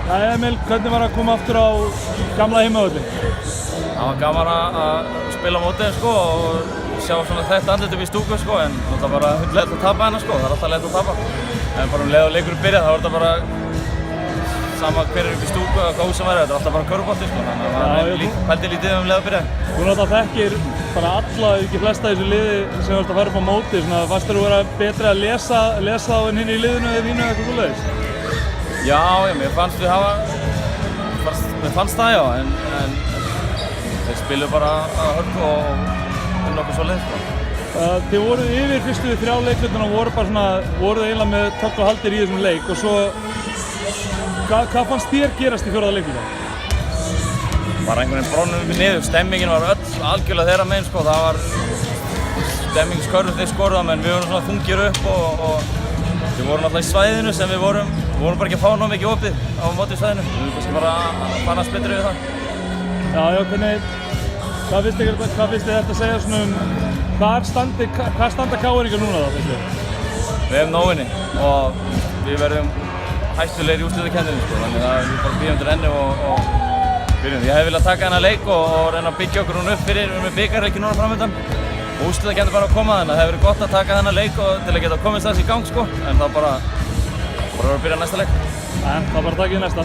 Emil, hvernig var að koma aftur á gamla heimavöllin? Það var gaman að spila á móti sko og sjá svona þetta andlit upp í stúku sko, en það var bara hundleitt að tapa hérna sko, það er alltaf leitt að tapa. En bara leið og leikurinn byrjað, þá var þetta bara sama hver upp í stúku og hvað sem væri, þetta er alltaf bara körfubolti sko, þannig að maður pældi lítið leið að byrjað. Þú náttúrulega þekkir bara alla, ekki flesta þessu liði sem þú ert að fara upp á móti, svona fannst þér að vera betri að lesa þá en hinn í liðinu eða þínu eða eitthvað svoleiðis? Já, mér fannst það já, en þeir spilu bara að hörku og nokkuð svoleiðis sko. Þið voruð yfir fyrstu 3 leikhlutana og voruð eiginlega með tögl og haldir í þessum leik og svo hvað fannst þér gerast í 4. leikluta? Bara einhvern veginn brónum við niður, stemmingin var öll algjörlega þeirra megin sko, það var stemmingskörf þeir skoruða, menn við vorum svona þungir upp og við vorum alltaf í svæðinu sem við vorum bara ekki að fá nóg mikið opið á móti í svæðinu, við vorum kannski bara að fannast betur yfir það. Hvað finnst þið þetta að segja svona hvað standa KR-ingar núna þá finnst þið? Við hefum nóginni og við verðum hættulegir í úrslitakeppninni sko, þannig að við bara bíðum til enni og byrjum. Ég hef viljað taka þennan leik og reyna að byggja okkur hún upp fyrir með bikarleiki núna framöndan og úrslitakeppnin bara að koma, þannig að það hefur verið gott að taka þennan leik og til að geta komist þess í gang sko, en þá bara að byrja næsta leik. Það bara takk í næsta.